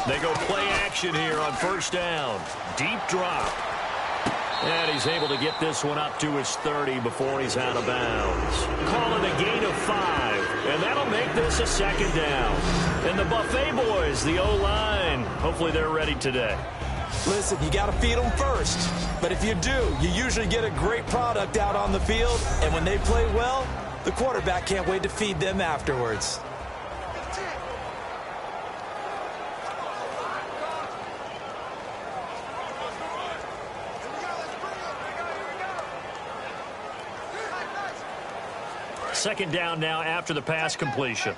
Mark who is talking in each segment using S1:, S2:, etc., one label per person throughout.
S1: They go play action here on first down. Deep drop. And he's able to get this one up to his 30 before he's out of bounds. Call it a gain of 5, and that'll make this a second down. And the Buffet boys, the O-line, hopefully they're ready today.
S2: Listen, you got to feed them first. But if you do, you usually get a great product out on the field. And when they play well, the quarterback can't wait to feed them afterwards.
S1: Second down now after the pass completion.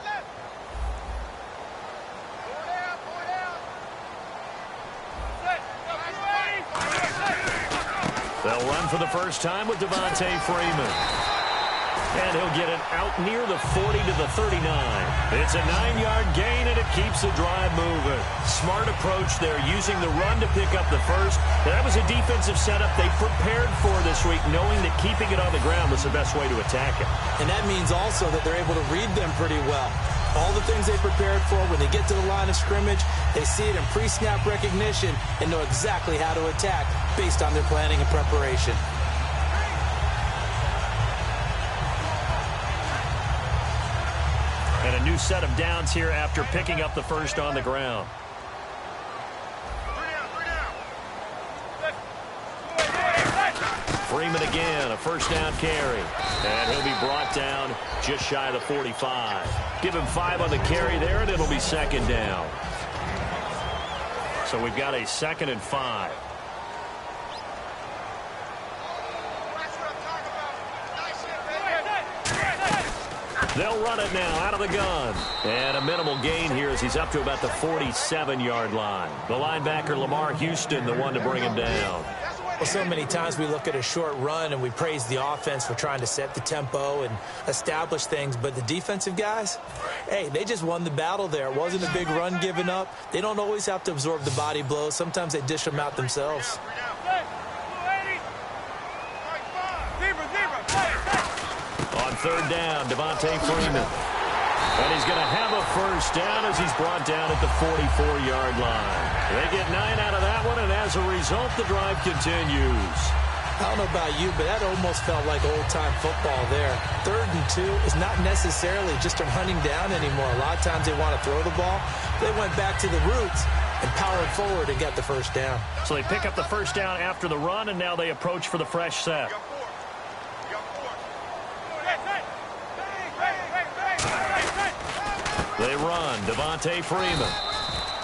S1: They'll run for the first time with Devontae Freeman. And he'll get it out near the 40 to the 39. It's a 9-yard gain, and it keeps the drive moving. Smart approach there, using the run to pick up the first. That was a defensive setup they prepared for this week, knowing that keeping it on the ground was the best way to attack it.
S2: And that means also that they're able to read them pretty well. All the things they prepared for, when they get to the line of scrimmage, they see it in pre-snap recognition and know exactly how to attack based on their planning and preparation.
S1: And a new set of downs here after picking up the first on the ground. Freeman again, a first down carry. And he'll be brought down just shy of the 45. Give him 5 on the carry there, and it'll be second down. So we've got a 2nd and 5. They'll run it now out of the gun. And a minimal gain here as he's up to about the 47-yard line. The linebacker, Lamar Houston, the one to bring him down.
S2: Well, so many times we look at a short run and we praise the offense for trying to set the tempo and establish things. But the defensive guys, hey, they just won the battle there. It wasn't a big run given up. They don't always have to absorb the body blows. Sometimes they dish them out themselves.
S1: On third down, Devontae Freeman. And he's going to have a first down as he's brought down at the 44-yard line. They get 9 out of that one, and as a result, the drive continues.
S2: I don't know about you, but that almost felt like old-time football there. 3rd and 2 is not necessarily just a hunting down anymore. A lot of times they want to throw the ball. They went back to the roots and powered forward and got the first down.
S1: So they pick up the first down after the run, and now they approach for the fresh set. They run, Devontae Freeman.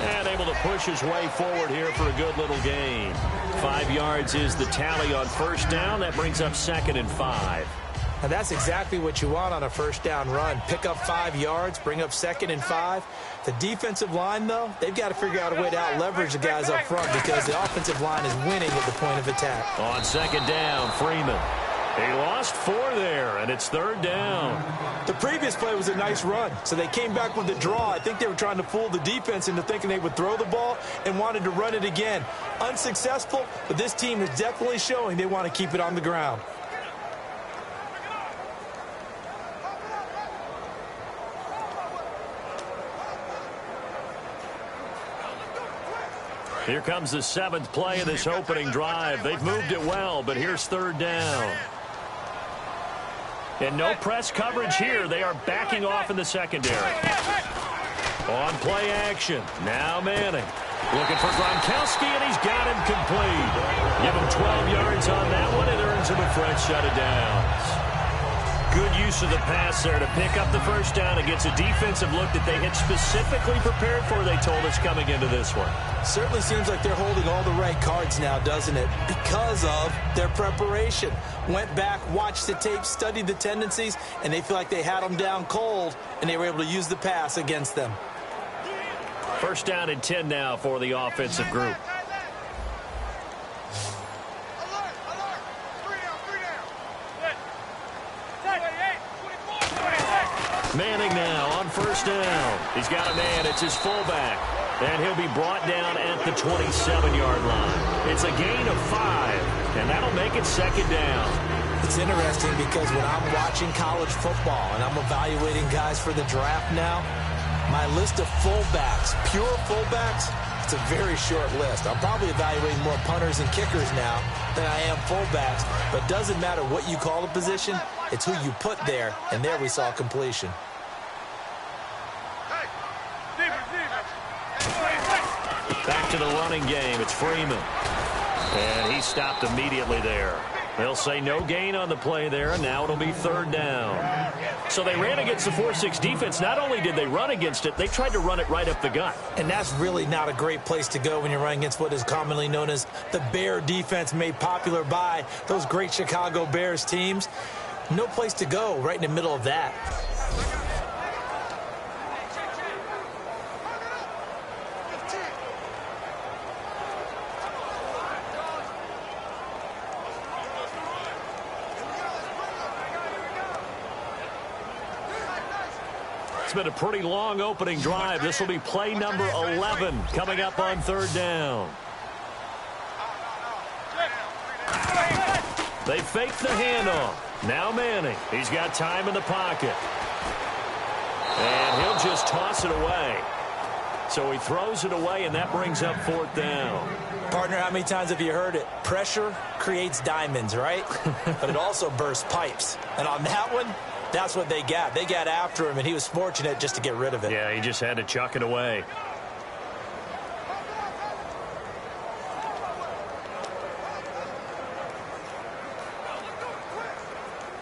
S1: And able to push his way forward here for a good little gain. 5 yards is the tally on first down. That brings up 2nd and 5.
S2: And that's exactly what you want on a first down run. Pick up 5 yards, bring up 2nd and 5. The defensive line, though, they've got to figure out a way to out-leverage the guys up front because the offensive line is winning at the point of attack.
S1: On 2nd down, Freeman. He lost 4 there, and it's 3rd down.
S2: The previous play was a nice run, so they came back with the draw. I think they were trying to fool the defense into thinking they would throw the ball and wanted to run it again. Unsuccessful, but this team is definitely showing they want to keep it on the ground.
S1: Here comes the 7th play of this opening drive. They've moved it well, but here's 3rd down. And no press coverage here. They are backing off in the secondary. On play action. Now Manning. Looking for Gronkowski, and he's got him complete. Give him 12 yards on that one. It earns him a fresh set of downs. Good use of the pass there to pick up the first down against a defensive look that they had specifically prepared for, they told us, coming into this one.
S2: Certainly seems like they're holding all the right cards now, doesn't it? Because of their preparation. Went back, watched the tape, studied the tendencies, and they feel like they had them down cold, and they were able to use the pass against them.
S1: First down and 10 now for the offensive group. Manning now on first down. He's got a man. It's his fullback. And he'll be brought down at the 27-yard line. It's a gain of 5, and that'll make it 2nd down.
S2: It's interesting because when I'm watching college football and I'm evaluating guys for the draft now, my list of fullbacks, pure fullbacks, That's a very short list. I'm probably evaluating more punters and kickers now than I am fullbacks, but it doesn't matter what you call a position, it's who you put there, and there we saw completion.
S1: Back to the running game. It's Freeman. And he stopped immediately there. They'll say no gain on the play there, and now it'll be third down. So they ran against the 4-6 defense. Not only did they run against it, they tried to run it right up the gut.
S2: And that's really not a great place to go when you're running against what is commonly known as the Bear defense, made popular by those great Chicago Bears teams. No place to go right in the middle of that.
S1: It's been a pretty long opening drive. This will be play number 11 coming up on third down. They fake the handoff. Now Manning. He's got time in the pocket. And he'll just toss it away. So he throws it away, and that brings up fourth down.
S2: Partner, how many times have you heard it? Pressure creates diamonds, right? But it also bursts pipes. And on that one, that's what they got. They got after him, and he was fortunate just to get rid of it.
S1: Yeah, he just had to chuck it away.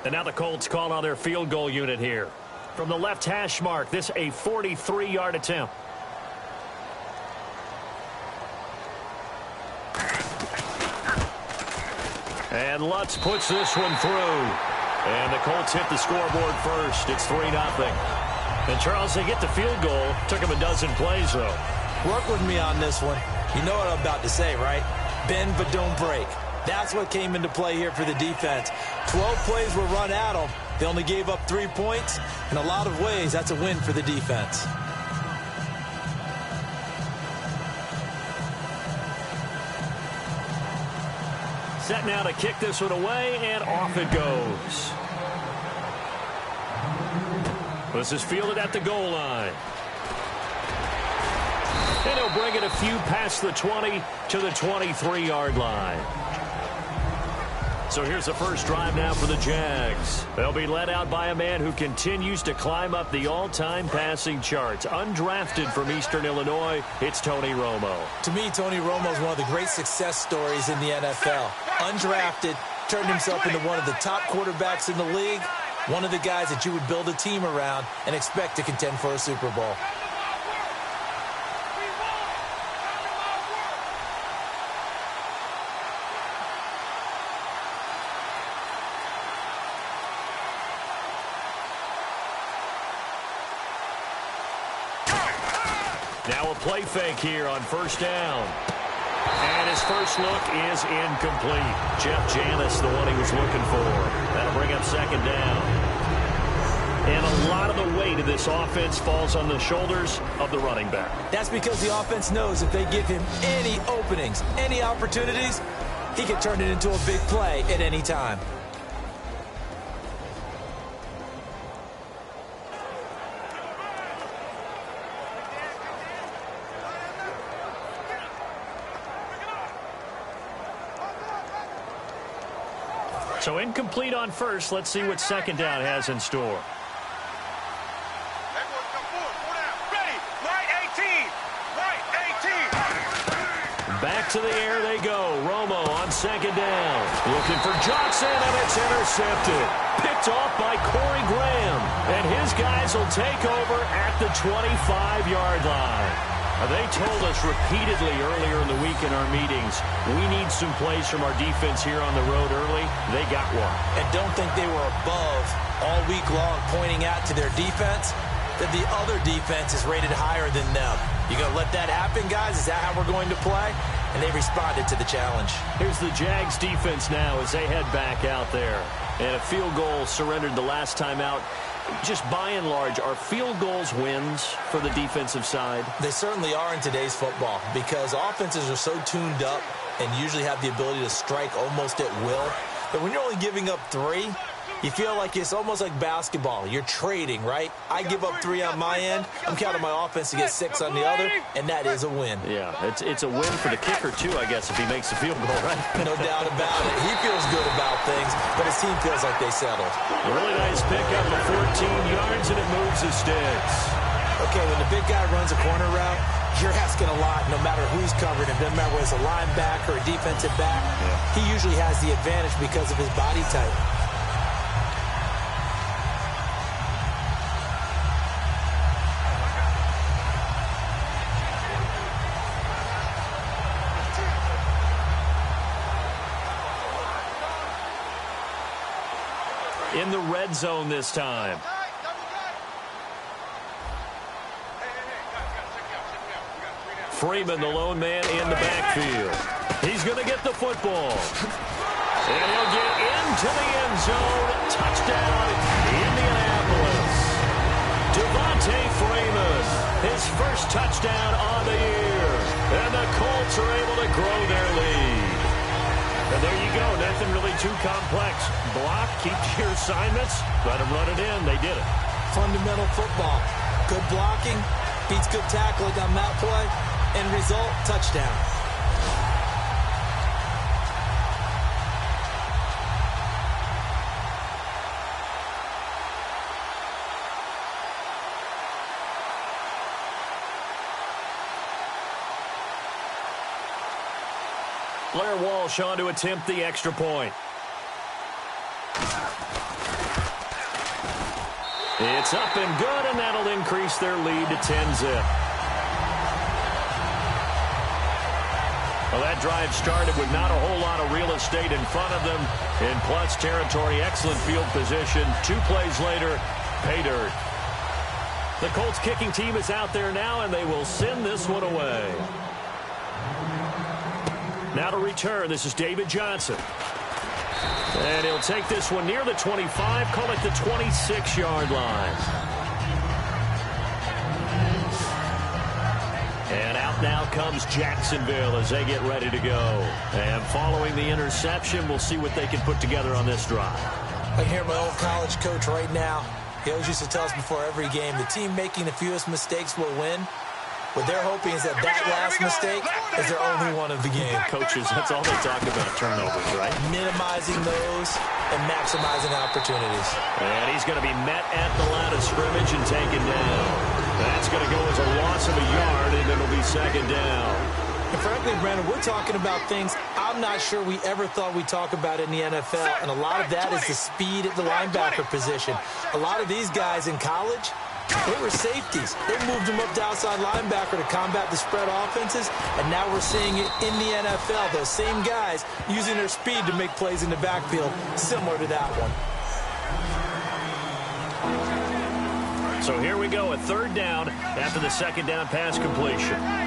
S1: And now the Colts call on their field goal unit here. From the left hash mark, this a 43-yard attempt. And Lutz puts this one through. And the Colts hit the scoreboard first. It's 3-0. And, Charles, they get the field goal. Took them a dozen plays, though.
S2: Work with me on this one. You know what I'm about to say, right? Bend but don't break. That's what came into play here for the defense. 12 plays were run at them. They only gave up 3 points. In a lot of ways, that's a win for the defense.
S1: Set now to kick this one away, and off it goes. This is fielded at the goal line. And he'll bring it a few past the 20 to the 23-yard line. So here's the first drive now for the Jags. They'll be led out by a man who continues to climb up the all-time passing charts. Undrafted from Eastern Illinois, it's Tony Romo.
S2: To me, Tony Romo is one of the great success stories in the NFL. Undrafted, turned himself into one of the top quarterbacks in the league, one of the guys that you would build a team around and expect to contend for a Super Bowl.
S1: Now a play fake here on first down. And his first look is incomplete. Jeff Janis, the one he was looking for. That'll bring up second down. And a lot of the weight of this offense falls on the shoulders of the running back.
S2: That's because the offense knows if they give him any openings, any opportunities, he can turn it into a big play at any time.
S1: So incomplete on first. Let's see what second down has in store. Back to the air they go. Romo on second down. Looking for Johnson, and it's intercepted. Picked off by Corey Graham. And his guys will take over at the 25-yard line. They told us repeatedly earlier in the week in our meetings, we need some plays from our defense here on the road early. They got one.
S2: And don't think they were above all week long pointing out to their defense that the other defense is rated higher than them. You going to let that happen, guys? Is that how we're going to play? And they responded to the challenge.
S1: Here's the Jags defense now as they head back out there. And a field goal surrendered the last time out. Just by and large, are field goals wins for the defensive side?
S2: They certainly are in today's football because offenses are so tuned up and usually have the ability to strike almost at will that when you're only giving up 3, You feel like it's almost like basketball. You're trading, right? I give up 3 on my end. I'm counting my offense to get 6 on the other, and that is a win.
S1: Yeah, it's a win for the kicker, too, I guess, if he makes the field goal, right?
S2: No doubt about it. He feels good about things, but his team feels like they settled.
S1: A really nice pickup of 14 yards, and it moves the sticks.
S2: Okay, when the big guy runs a corner route, you're asking a lot no matter who's covering him. No matter whether it's a linebacker or a defensive back. He usually has the advantage because of his body type.
S1: In the red zone this time. Freeman, the lone man in the backfield. He's going to get the football. And he'll get into the end zone. Touchdown, Indianapolis. Devontae Freeman, his first touchdown on the year. And the Colts are able to grow their lead. And there you go. Nothing really too complex. Block, keep your assignments, let them run it in. They did it.
S2: Fundamental football. Good blocking, beats good tackling on that play. End result, touchdown.
S1: Blair Walsh on to attempt the extra point. It's up and good, and that'll increase their lead to 10-zip. Well, that drive started with not a whole lot of real estate in front of them. In plus territory, excellent field position. 2 plays later, pay dirt. The Colts kicking team is out there now, and they will send this one away. Now to return, this is David Johnson. And he'll take this one near the 25, call it the 26-yard line. And out now comes Jacksonville as they get ready to go. And following the interception, we'll see what they can put together on this drive.
S2: I hear my old college coach right now. He always used to tell us before every game, the team making the fewest mistakes will win. What they're hoping is that last mistake is their only one of the game.
S1: Coaches, that's all they talk about, turnovers, right?
S2: Minimizing those and maximizing opportunities.
S1: And he's going to be met at the line of scrimmage and taken down. That's going to go as a loss of a yard, and it'll be second down.
S2: And frankly, Brandon, we're talking about things I'm not sure we ever thought we'd talk about in the NFL, and a lot of that is the speed at the linebacker position. A lot of these guys in college, they were safeties. They moved them up to outside linebacker to combat the spread offenses, and now we're seeing it in the NFL. Those same guys using their speed to make plays in the backfield, similar to that one.
S1: So here we go, a third down after the second down pass completion.
S3: Here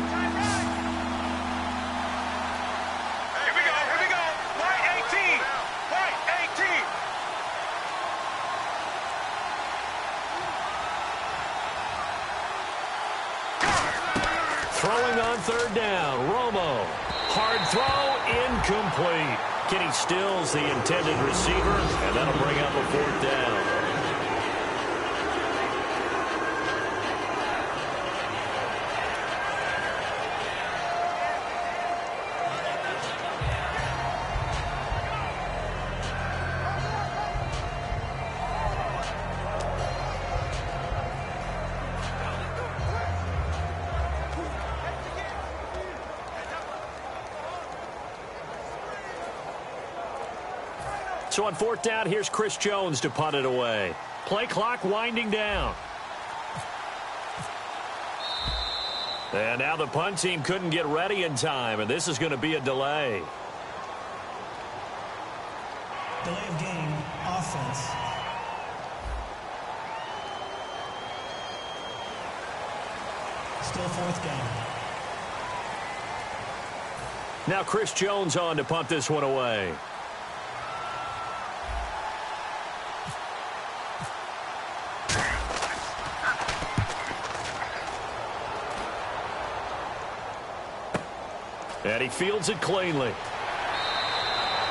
S3: we go. White 18. White 18.
S1: Throwing on third down, Romo. Hard throw, incomplete. Kenny Stills, the intended receiver, and that'll bring up a fourth down. So on fourth down, here's Chris Jones to punt it away. Play clock winding down. And now the punt team couldn't get ready in time, and this is going to be a delay.
S4: Delay of game, offense. Still fourth down.
S1: Now Chris Jones on to punt this one away. And he fields it cleanly.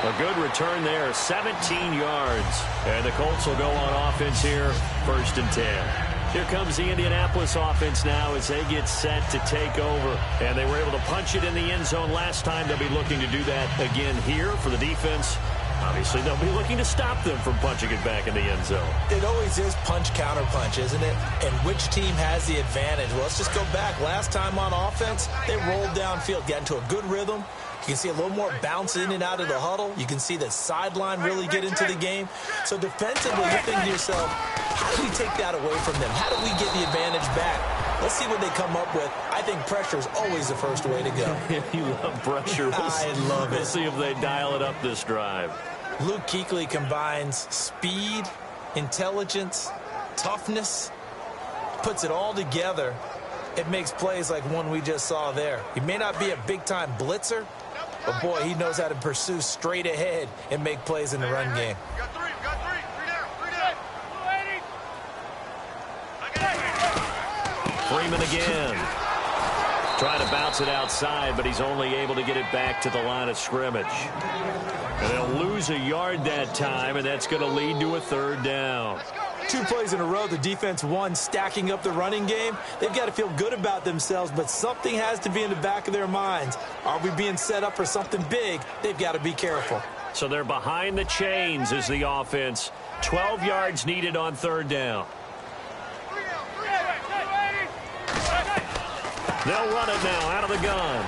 S1: A good return there, 17 yards. And the Colts will go on offense here, 1st and 10. Here comes the Indianapolis offense now as they get set to take over. And they were able to punch it in the end zone last time. They'll be looking to do that again here for the defense. Obviously, they'll be looking to stop them from punching it back in the end zone. It always is punch-counter-punch, isn't it? And which team has the advantage? Well, let's just go back. Last time on offense, they rolled downfield, got into a good rhythm. You can see a little more bounce in and out of the huddle. You can see the sideline really get into the game. So defensively, you think to yourself, how do we take that away from them? How do we get the advantage back? Let's see what they come up with. I think pressure is always the first way to go. You love pressure. I love it. We'll see if they dial it up this drive. Luke Kuechly combines speed, intelligence, toughness, puts it all together. It makes plays like one we just saw there. He may not be a big-time blitzer, but, boy, he knows how to pursue straight ahead and make plays in the run game.
S3: Got three down.
S1: Freeman again. Trying to bounce it outside, but he's only able to get it back to the line of scrimmage. And they'll lose a yard that time, and that's going to lead to a 3rd down. 2 plays in a row, the defense won, stacking up the running game. They've got to feel good about themselves, but something has to be in the back of their minds. Are we being set up for something big? They've got to be careful. So they're behind the chains as the offense. 12 yards needed on 3rd down. They'll run it now out of the gun.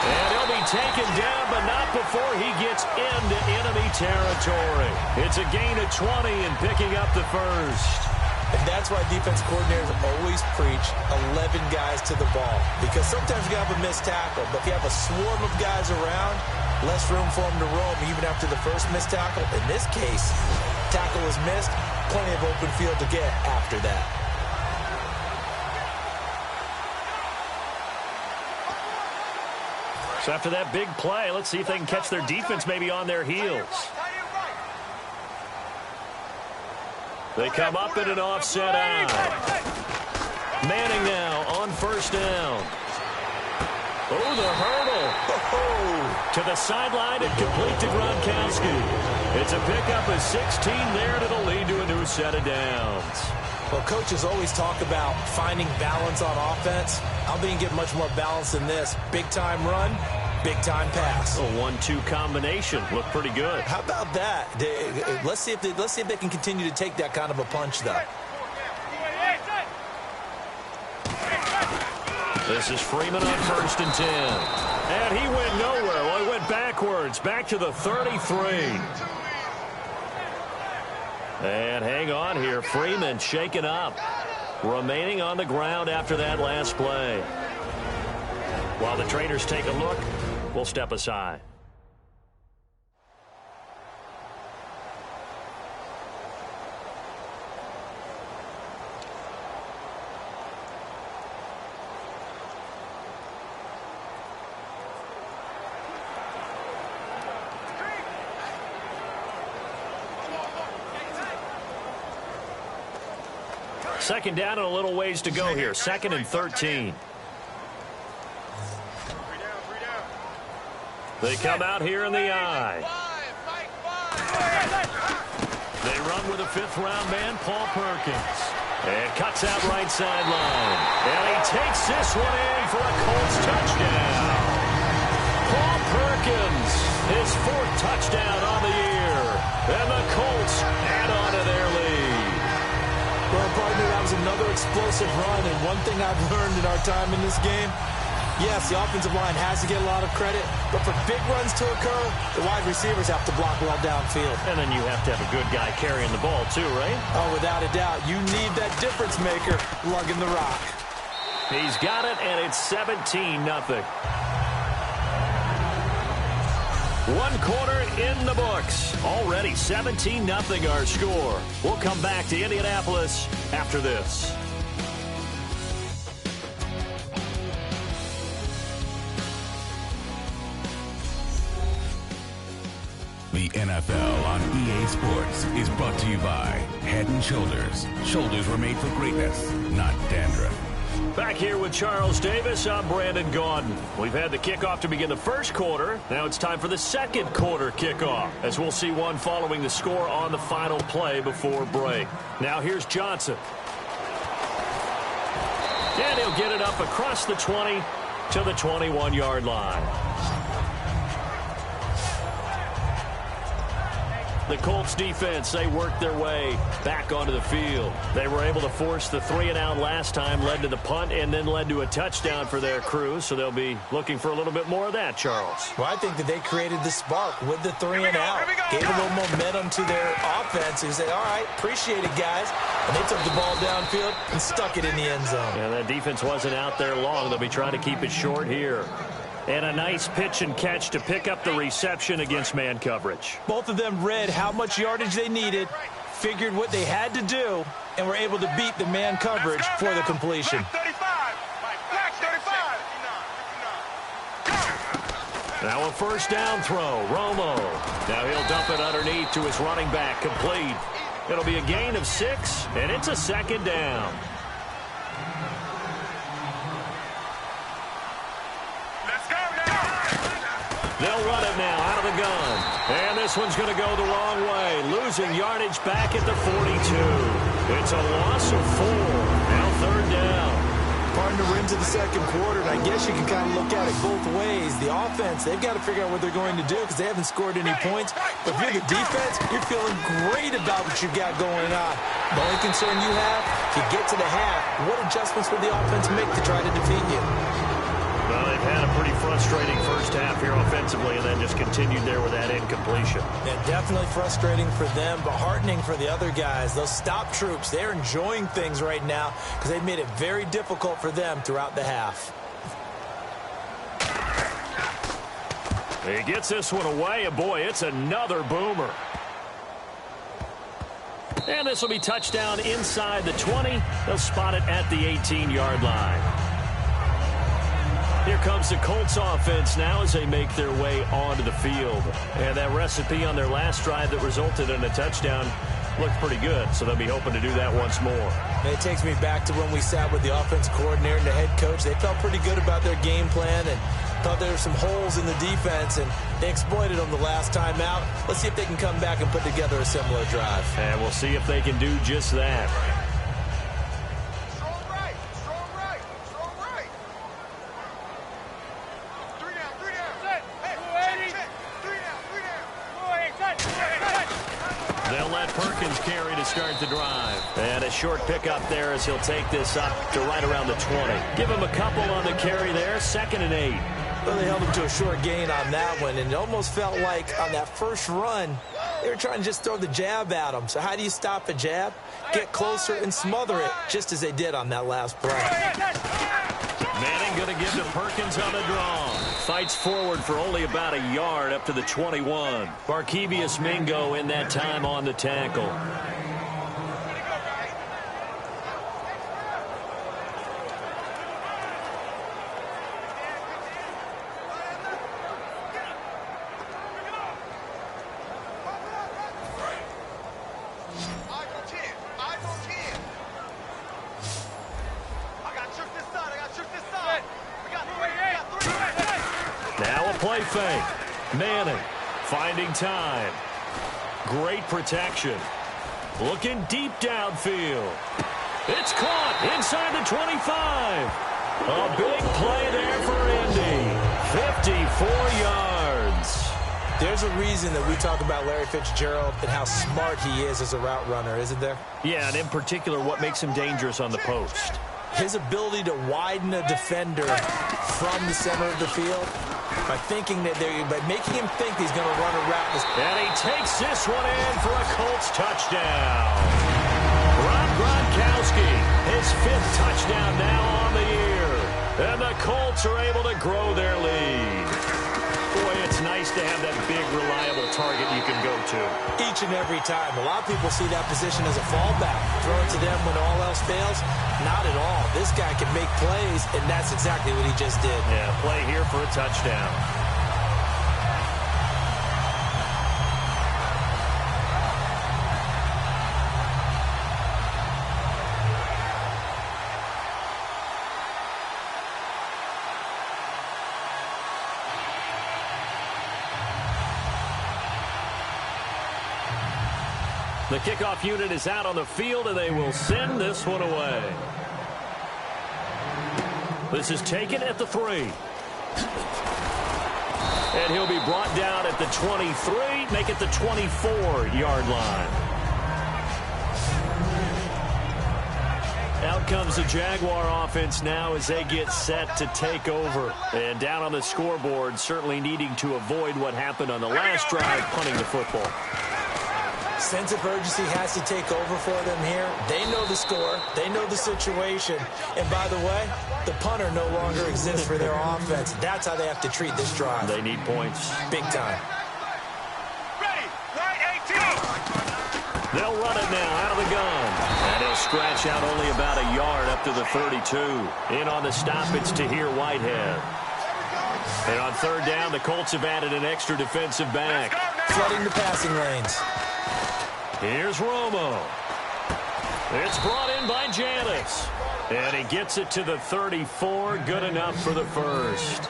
S1: And he'll be taken down, but not before he gets into enemy territory. It's a gain of 20 and picking up the 1st. And that's why defense coordinators always preach 11 guys to the ball. Because sometimes you have a missed tackle, but if you have a swarm of guys around, less room for them to roam even after the first missed tackle. In this case, tackle was missed, plenty of open field to get after that. So after that big play, let's see if they can catch their defense maybe on their heels. They come up in an offset eye. Manning now on 1st down. Oh, the hurdle. Oh, to the sideline and complete to Gronkowski. It's a pickup of 16 there, and it'll lead to a new set of downs. Well, coaches always talk about finding balance on offense. I don't think you get much more balance than this. Big-time run, big-time pass. A 1-2 combination. Looked pretty good. How about that? Let's see if they can continue to take that kind of a punch, though. This is Freeman on 1st and 10. And he went nowhere. Well, he went backwards, back to the 33. And hang on here. Freeman shaken up. Remaining on the ground after that last play. While the trainers take a look, we'll step aside. Second down and a little ways to go here. 2nd and 13. They come out here in the eye. They run with a 5th-round man, Paul Perkins. And cuts out right sideline. And he takes this one in for a Colts touchdown. Paul Perkins, his 4th touchdown on the year. And the Colts add on to their lead. Well, partner, that was another explosive run, and one thing I've learned in our time in this game, yes, the offensive line has to get a lot of credit, but for big runs to occur, the wide receivers have to block well downfield. And then you have to have a good guy carrying the ball too, right? Oh, without a doubt. You need that difference maker lugging the rock. He's got it, and it's 17-0. 1 quarter in the books. Already 17-0 our score. We'll come back to Indianapolis after this.
S5: The NFL on EA Sports is brought to you by Head & Shoulders. Shoulders were made for greatness, not dandruff.
S1: Back here with Charles Davis, I'm Brandon Gaudin. We've had the kickoff to begin the first quarter. Now it's time for the second quarter kickoff, as we'll see one following the score on the final play before break. Now here's Johnson. And he'll get it up across the 20 to the 21-yard line. The Colts defense, they worked their way back onto the field. They were able to force the 3-and-out last time, led to the punt, and then led to a touchdown for their crew. So they'll be looking for a little bit more of that, Charles.
S2: Well, I think that they created the spark with the 3-and-out. Gave a little momentum to their offense. They said, all right, appreciate it, guys. And they took the ball downfield and stuck it in the end zone.
S1: Yeah, that defense wasn't out there long. They'll be trying to keep it short here. And a nice pitch and catch to pick up the reception against man coverage.
S2: Both of them read how much yardage they needed, figured what they had to do, and were able to beat the man coverage for the completion.
S1: Now a first down throw, Romo. Now he'll dump it underneath to his running back, complete. It'll be a gain of 6, and it's a second down. They'll run it now out of the gun. And this one's going to go the wrong way. Losing yardage back at the 42. It's a loss of 4. Now third down.
S2: Partner into the second quarter, and I guess you can kind of look at it both ways. The offense, they've got to figure out what they're going to do because they haven't scored any points. But if you're the defense, you're feeling great about what you've got going on. The only concern you have, if you get to the half, what adjustments would the offense make to try to defeat you?
S1: Well, they've had a pretty frustrating first half here offensively and then just continued there with that incompletion.
S2: Yeah, definitely frustrating for them, but heartening for the other guys. Those stop troops, they're enjoying things right now because they've made it very difficult for them throughout the half.
S1: He gets this one away, and boy, it's another boomer. And this will be touchdown inside the 20. They'll spot it at the 18-yard line. Here comes the Colts offense now as they make their way onto the field. And that recipe on their last drive that resulted in a touchdown looked pretty good, so they'll be hoping to do that once more.
S2: It takes me back to when we sat with the offense coordinator and the head coach. They felt pretty good about their game plan and thought there were some holes in the defense, and they exploited them the last time out. Let's see if they can come back and put together a similar drive.
S1: And we'll see if they can do just that. Start the drive. And a short pickup there as he'll take this up to right around the 20. Give him a couple on the carry there. 2nd and 8.
S2: Well, they held him to a short gain on that one, and it almost felt like on that first run, they were trying to just throw the jab at him. So how do you stop a jab? Get closer and smother it, just as they did on that last play.
S1: Manning going to give to Perkins on the draw. Fights forward for only about a yard up to the 21. Barkevius Mingo in that time on the tackle. Play fake. Manning finding time. Great protection. Looking deep downfield. It's caught inside the 25. A big play there for Indy. 54 yards.
S2: There's a reason that we talk about Larry Fitzgerald and how smart he is as a route runner, isn't there?
S1: Yeah, and in particular, what makes him dangerous on the post.
S2: His ability to widen a defender from the center of the field by making him think he's going to run a route.
S1: And he takes this one in for a Colts touchdown. Rob Gronkowski, his 5th touchdown now on the year. And the Colts are able to grow their lead. Boy, it's nice to have that big, reliable target you can go to.
S2: Each and every time. A lot of people see that position as a fallback. Throw it to them when all else fails. Not at all. This guy can make plays, and that's exactly what he just did.
S1: Yeah, play here for a touchdown. The kickoff unit is out on the field, and they will send this one away. This is taken at the 3. And he'll be brought down at the 23, make it the 24-yard line. Out comes the Jaguar offense now as they get set to take over. And down on the scoreboard, certainly needing to avoid what happened on the last drive, punting the football.
S2: Sense of urgency has to take over for them here. They know the score. They know the situation. And by the way, the punter no longer exists for their offense. That's how they have to treat this drive.
S1: They need points.
S2: Big time.
S3: Ready, right 18.
S1: They'll run it now out of the gun. And he'll scratch out only about a yard up to the 32. In on the stop, it's Tahir Whitehead. And on third down, the Colts have added an extra defensive back.
S2: Flooding the passing lanes.
S1: Here's Romo. It's brought in by Janis. And he gets it to the 34. Good enough for the first.
S3: Good.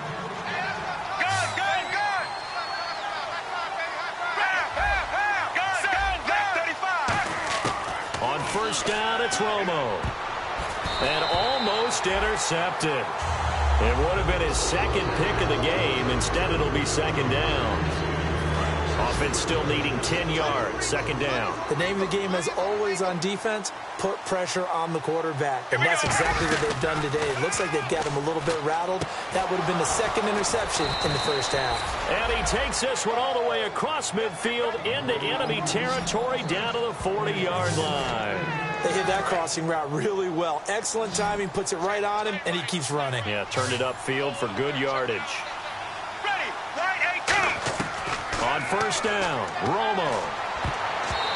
S1: On first down, it's Romo. And almost intercepted. It would have been his second pick of the game. Instead, it'll be second down. Offense still needing 10 yards. Second down.
S2: The name of the game, as always on defense, put pressure on the quarterback. And that's exactly what they've done today. It looks like they've got him a little bit rattled. That would have been the second interception in the first half.
S1: And he takes this one all the way across midfield into enemy territory down to the 40-yard line.
S2: They hit that crossing route really well. Excellent timing, puts it right on him, and he keeps running.
S1: Yeah, turned it upfield for good yardage.
S3: Ready, right 18.
S1: On first down, Romo.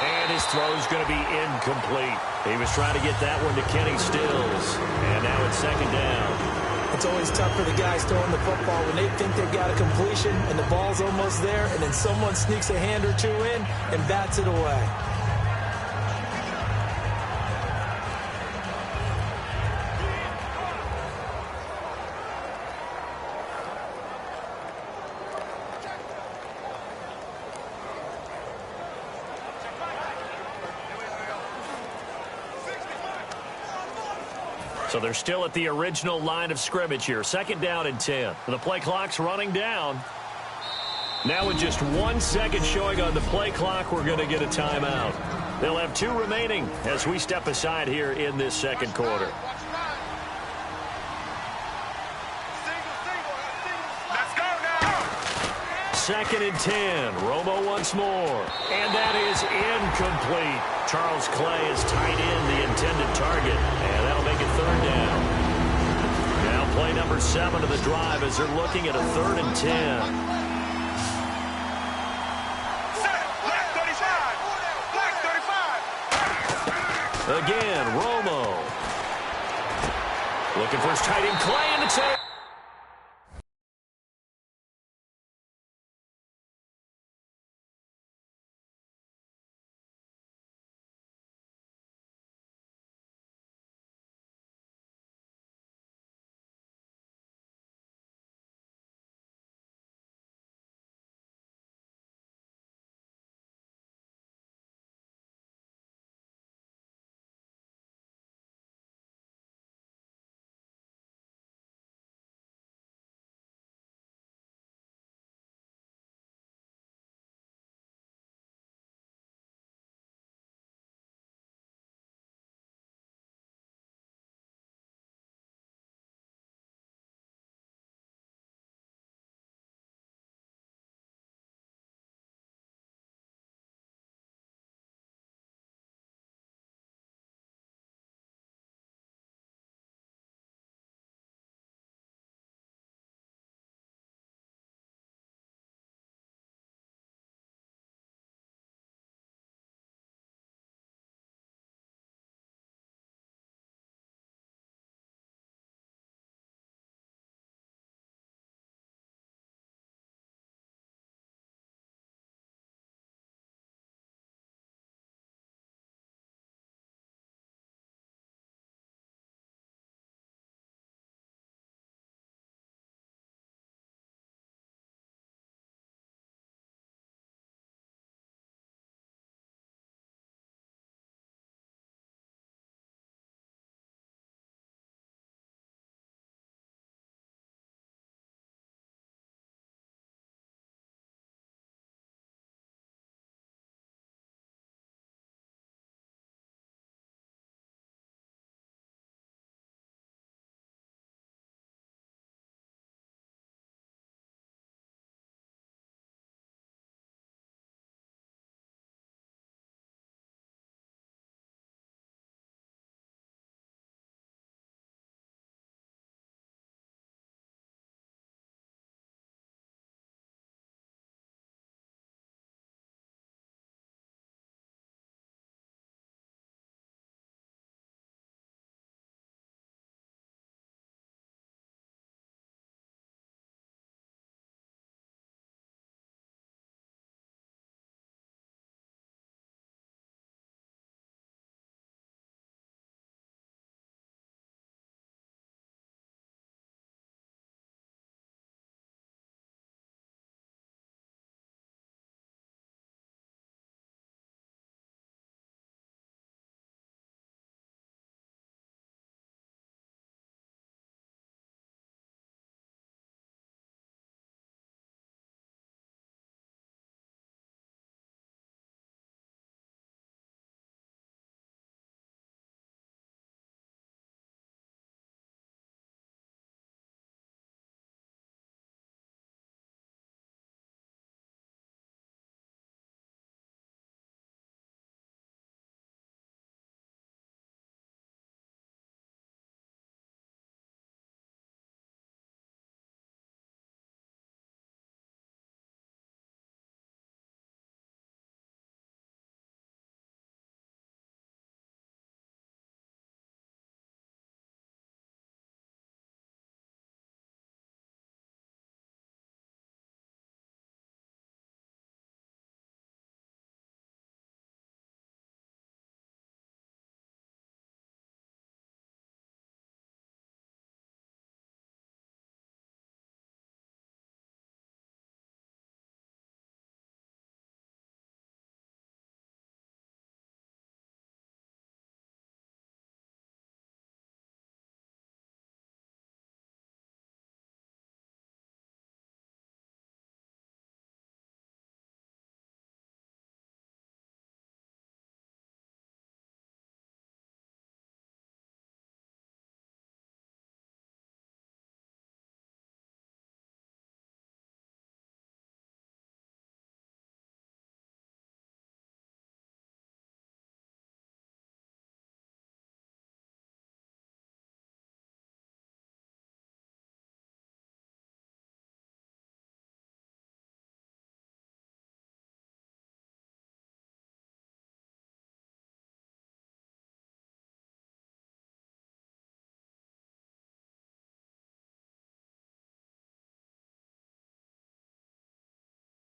S1: And his throw's going to be incomplete. He was trying to get that one to Kenny Stills. And now it's second down.
S2: It's always tough for the guys throwing the football when they think they've got a completion and the ball's almost there, and then someone sneaks a hand or two in and bats it away.
S1: So they're still at the original line of scrimmage here. Second down and 10. The play clock's running down. Now with just 1 second showing on the play clock, we're going to get a timeout. They'll have 2 remaining as we step aside here in this second quarter.
S3: Let's go now.
S1: Second and 10. Romo once more. And that is incomplete. Charles Clay has tied in the intended target. And that'll make it third down. Now play number 7 of the drive as they're looking at a 3rd and 10.
S3: Black 35. Black 35.
S1: Again, Romo. Looking for his tight end, Clay, and it's out.